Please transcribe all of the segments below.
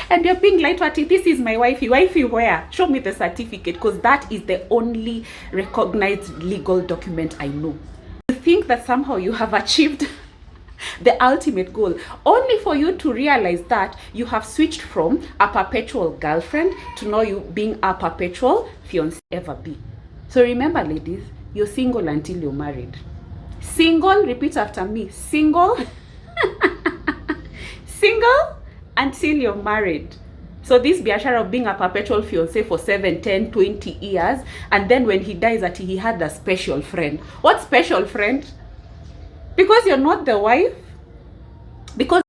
And you're being lied to, this is my wifey. Wifey where? Show me the certificate, because that is the only recognized legal document I know. You think that somehow you have achieved the ultimate goal, only for you to realize that you have switched from a perpetual girlfriend to now you being a perpetual fiancé ever be. So remember, ladies, you're single until you're married. Single, repeat after me, single single until you're married. So this biashara of being a perpetual fiancé for 7, 10, 20 years, and then when he dies that he had a special friend. What special friend? Because you're not the wife? Because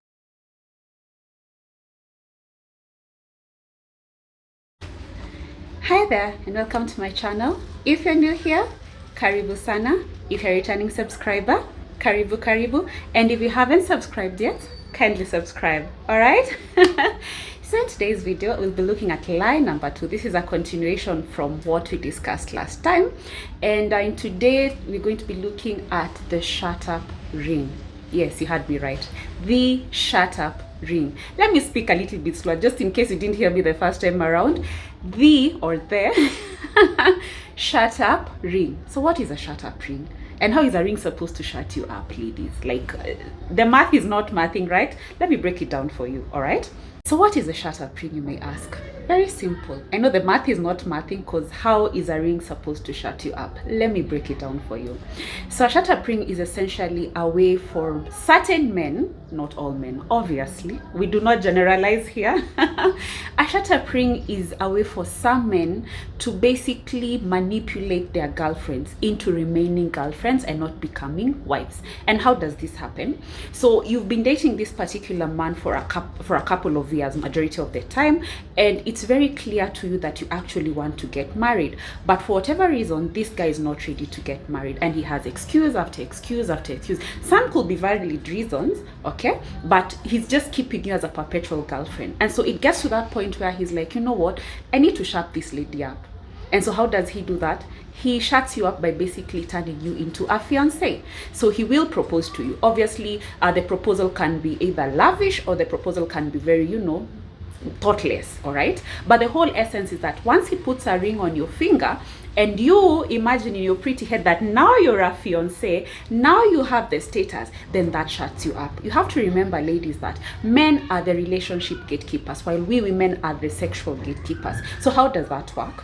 hi there and welcome to my channel. If you're new here, karibu sana. If you're a returning subscriber, karibu. And if you haven't subscribed yet, kindly subscribe. All right. So in today's video, we'll be looking at lie number 2. This is a continuation from what we discussed last time. And in today, we're going to be looking at the shut up ring. Yes, you heard me right. The shut up ring. Let me speak a little bit slower, just in case you didn't hear me the first time around. The or the shut up ring. So what is a shut up ring? And how is a ring supposed to shut you up, ladies? Like, the math is not mathing, right? Let me break it down for you, all right? So what is a shut up ring, you may ask? Very simple. I know the math is not mathing, because how is a ring supposed to shut you up? Let me break it down for you. So a shut up ring is essentially a way for certain men, not all men, obviously, we do not generalize here. A shut up ring is a way for some men to basically manipulate their girlfriends into remaining girlfriends and not becoming wives. And how does this happen? So you've been dating this particular man for a couple of years, majority of the time, and it's very clear to you that you actually want to get married, but for whatever reason this guy is not ready to get married, and he has excuse after excuse after excuse. Some could be valid reasons, okay, but he's just keeping you as a perpetual girlfriend. And so it gets to that point where he's like, you know what, I need to shut this lady up. And so how does he do that? He shuts you up by basically turning you into a fiancé. So he will propose to you. Obviously, the proposal can be either lavish or the proposal can be very, thoughtless, all right? But the whole essence is that once he puts a ring on your finger, and you imagine in your pretty head that now you're a fiancé, now you have the status, then that shuts you up. You have to remember, ladies, that men are the relationship gatekeepers, while we women are the sexual gatekeepers. So how does that work?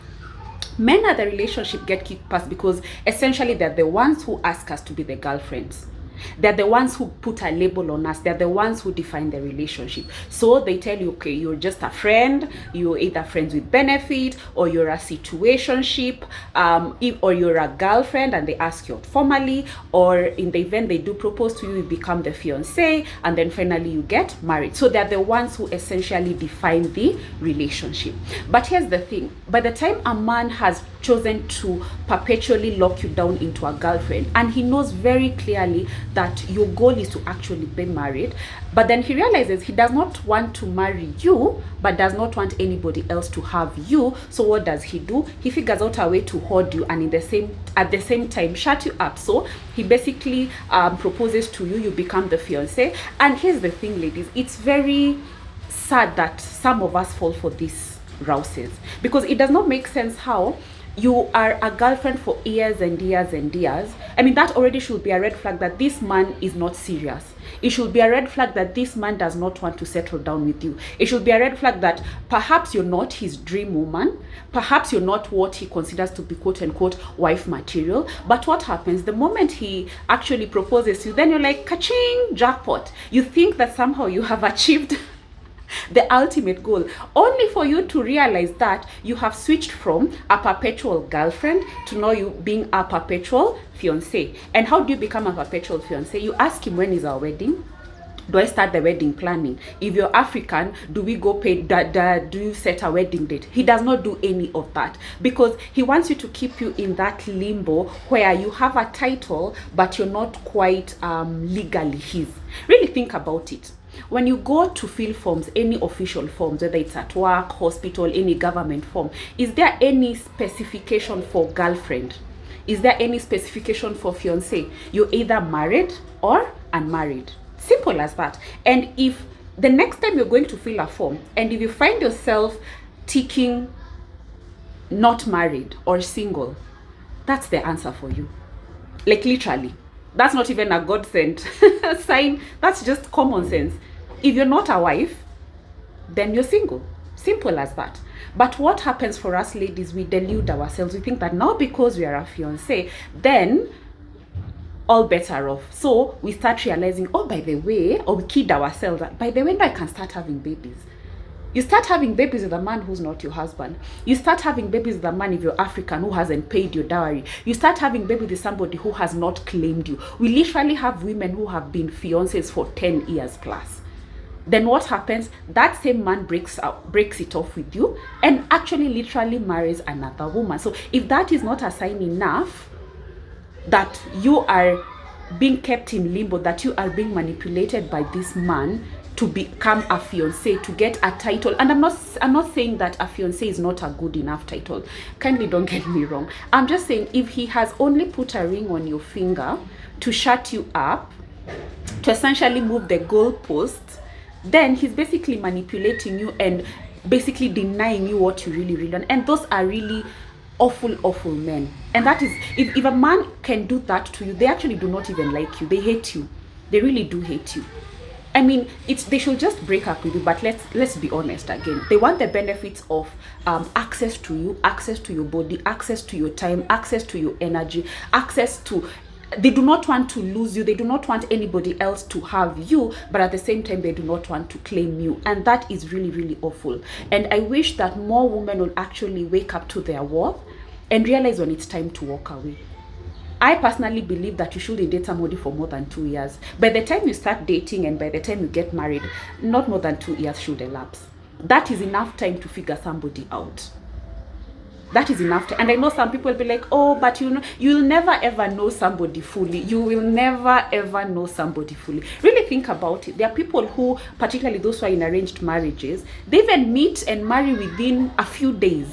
Men are the relationship gatekeepers because essentially they're the ones who ask us to be the girlfriends. They're the ones who put a label on us. They're the ones who define the relationship. So they tell you, okay, you're just a friend, you're either friends with benefit, or you're a situationship, or you're a girlfriend and they ask you out formally, or in the event they do propose to you, you become the fiancé, and then finally you get married. So they're the ones who essentially define the relationship. But here's the thing, by the time a man has chosen to perpetually lock you down into a girlfriend, and he knows very clearly that your goal is to actually be married, but then he realizes he does not want to marry you, but does not want anybody else to have you. So what does he do? He figures out a way to hoard you and at the same time shut you up. So he basically proposes to you, you become the fiancé. And here's the thing, ladies, it's very sad that some of us fall for these rouses, because it does not make sense how you are a girlfriend for years and years and years. I mean, that already should be a red flag that this man is not serious. It should be a red flag that this man does not want to settle down with you. It should be a red flag that perhaps you're not his dream woman. Perhaps you're not what he considers to be quote unquote wife material. But what happens the moment he actually proposes to you, then you're like, ka-ching, jackpot. You think that somehow you have achieved the ultimate goal, only for you to realize that you have switched from a perpetual girlfriend to now you being a perpetual fiancé. And how do you become a perpetual fiancé? You ask him, when is our wedding? Do I start the wedding planning? If you're African, do we go pay, do you set a wedding date? He does not do any of that, because he wants you to keep you in that limbo where you have a title but you're not quite legally his. Really think about it. When you go to fill forms, any official forms, whether it's at work, hospital, any government form, is there any specification for girlfriend? Is there any specification for fiancé? You're either married or unmarried. Simple as that. And if The next time you're going to fill a form, and if you find yourself ticking not married or single, that's the answer for you. Like literally. That's not even a God sent sign. That's just common sense. If you're not a wife, then you're single. Simple as that. But what happens for us ladies, we delude ourselves. We think that now because we are a fiancé, then all better off. So we start realizing, oh, by the way, or we kid ourselves that, by the way, I can start having babies. You start having babies with a man who's not your husband. You start having babies with a man if you're African who hasn't paid your dowry. You start having babies with somebody who has not claimed you. We literally have women who have been fiancés for 10 years plus. Then what happens? That same man breaks it off with you and actually literally marries another woman. So if that is not a sign enough that you are being kept in limbo, that you are being manipulated by this man to become a fiancé, to get a title. And I'm not saying that a fiancé is not a good enough title. Kindly don't get me wrong. I'm just saying if he has only put a ring on your finger to shut you up, to essentially move the goalposts, then he's basically manipulating you and basically denying you what you really want. And those are really awful men. And that is, if a man can do that to you, they actually do not even like you. They hate you. They really do hate you. I mean, they should just break up with you, but let's be honest again. They want the benefits of access to you, access to your body, access to your time, access to your energy, access to... They do not want to lose you. They do not want anybody else to have you, but at the same time, they do not want to claim you. And that is really, really awful. And I wish that more women will actually wake up to their worth and realize when it's time to walk away. I personally believe that you shouldn't date somebody for more than 2 years. By the time you start dating and by the time you get married, not more than 2 years should elapse. That is enough time to figure somebody out. That is enough time. And I know some people will be like, oh, but you know, you'll never ever know somebody fully. You will never ever know somebody fully. Really think about it. There are people who, particularly those who are in arranged marriages, they even meet and marry within a few days.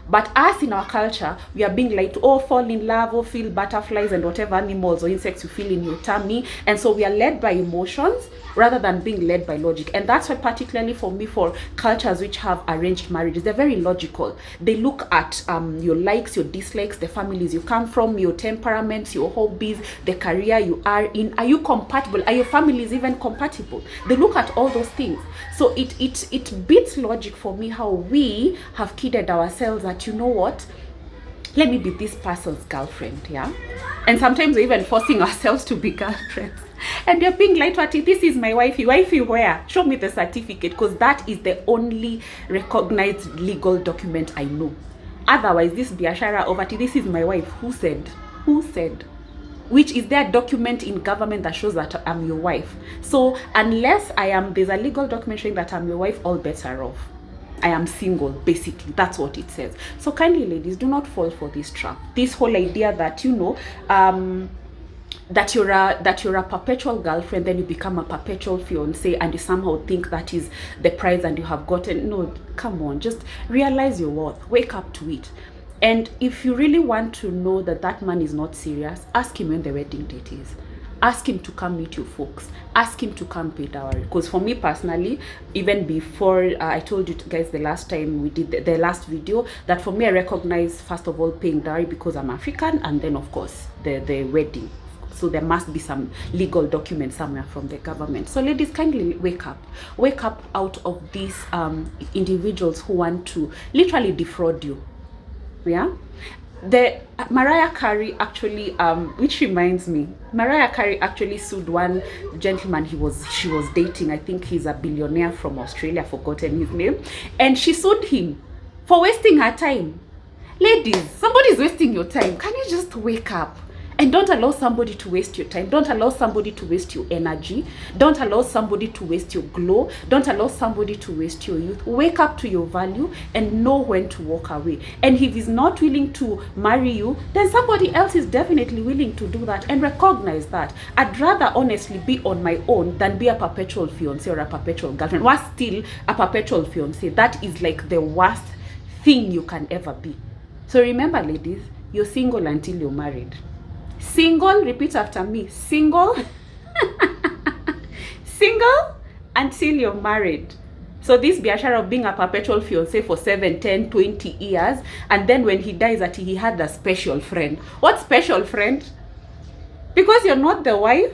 But us in our culture, we are being like, oh, fall in love, or feel butterflies and whatever animals or insects you feel in your tummy. And so we are led by emotions rather than being led by logic. And that's why, particularly for me, for cultures which have arranged marriages, they're very logical. They look at your likes, your dislikes, the families you come from, your temperaments, your hobbies, the career you are in. Are you compatible? Are your families even compatible? They look at all those things. So it beats logic for me how we have kidded ourselves that, you know what, let me be this person's girlfriend, yeah? And sometimes we're even forcing ourselves to be girlfriends. And you're being like, this is my wifey. Wifey where? Show me the certificate, because that is the only recognized legal document I know. Otherwise, this biashara over this is my wife. Who said? Who said? Which is there a document in government that shows that I'm your wife? So unless there's a legal document showing that I'm your wife, all bets are off. I am single, basically. That's what it says. So kindly, ladies, do not fall for this trap. This whole idea that, you know, that you're a perpetual girlfriend, then you become a perpetual fiance, and you somehow think that is the prize and you have gotten. No, come on, just realize your worth. Wake up to it. And if you really want to know that that man is not serious, ask him when the wedding date is. Ask him to come meet your folks. Ask him to come pay dowry. Because for me personally, even before I told you guys the last time we did the last video, that for me I recognize first of all paying dowry because I'm African, and then of course the wedding. So there must be some legal document somewhere from the government. So ladies, kindly wake up. Wake up out of these individuals who want to literally defraud you. Yeah? The Mariah Carey actually, which reminds me, Mariah Carey actually sued one gentleman she was dating. I think he's a billionaire from Australia, forgotten his name, and she sued him for wasting her time. Ladies, somebody's wasting your time. Can you just wake up? And don't allow somebody to waste your time. Don't allow somebody to waste your energy. Don't allow somebody to waste your glow. Don't allow somebody to waste your youth. Wake up to your value and know when to walk away. And if he's not willing to marry you, then somebody else is definitely willing to do that, and recognize that. I'd rather honestly be on my own than be a perpetual fiance or a perpetual girlfriend. Worse still, a perpetual fiance. That is like the worst thing you can ever be. So remember, ladies, you're single until you're married. Single, repeat after me, single, single until you're married. So this biashara of being a perpetual fiancé for 7, 10, 20 years, and then when he dies that he had a special friend. What special friend? Because you're not the wife.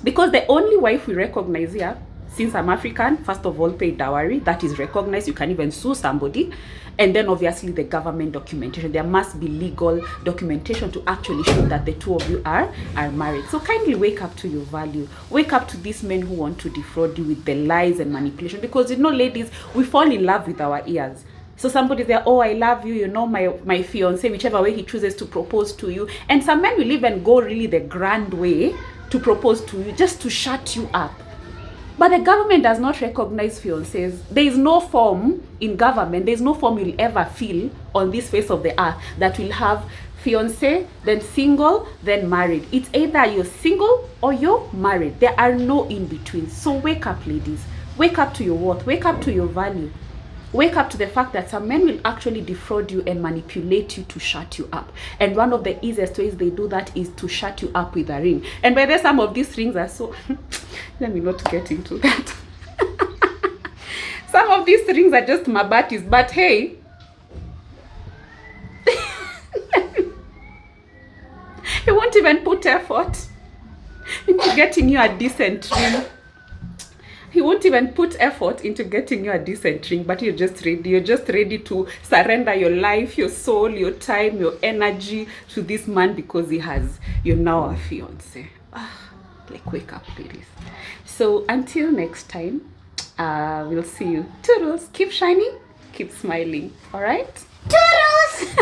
Because the only wife we recognize here, since I'm African, first of all, pay dowry. That is recognized. You can even sue somebody. And then obviously the government documentation. There must be legal documentation to actually show that the two of you are married. So kindly wake up to your value. Wake up to these men who want to defraud you with the lies and manipulation. Because, you know, ladies, we fall in love with our ears. So somebody's there, oh, I love you, you know, my fiance, whichever way he chooses to propose to you. And some men will even go really the grand way to propose to you just to shut you up. But the government does not recognize fiancés. There is no form in government, there is no form you'll ever feel on this face of the earth that will have fiancé, then single, then married. It's either you're single or you're married. There are no in between. So wake up, ladies. Wake up to your worth. Wake up to your value. Wake up to the fact that some men will actually defraud you and manipulate you to shut you up. And one of the easiest ways they do that is to shut you up with a ring. And by the way, some of these rings are so... Let me not get into that. Some of these rings are just mabatis. But hey... he won't even put effort into getting you a decent ring. He won't even put effort into getting you a decent ring, but you're just ready. You're just ready to surrender your life, your soul, your time, your energy to this man because you're now a fiance. Like, wake up, ladies. So until next time, we'll see you. Toodles. Keep shining, keep smiling. All right? Toodles!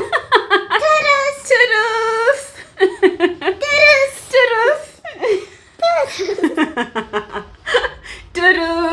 Toodles! Toodles! Toodles! Toodles! Toodles!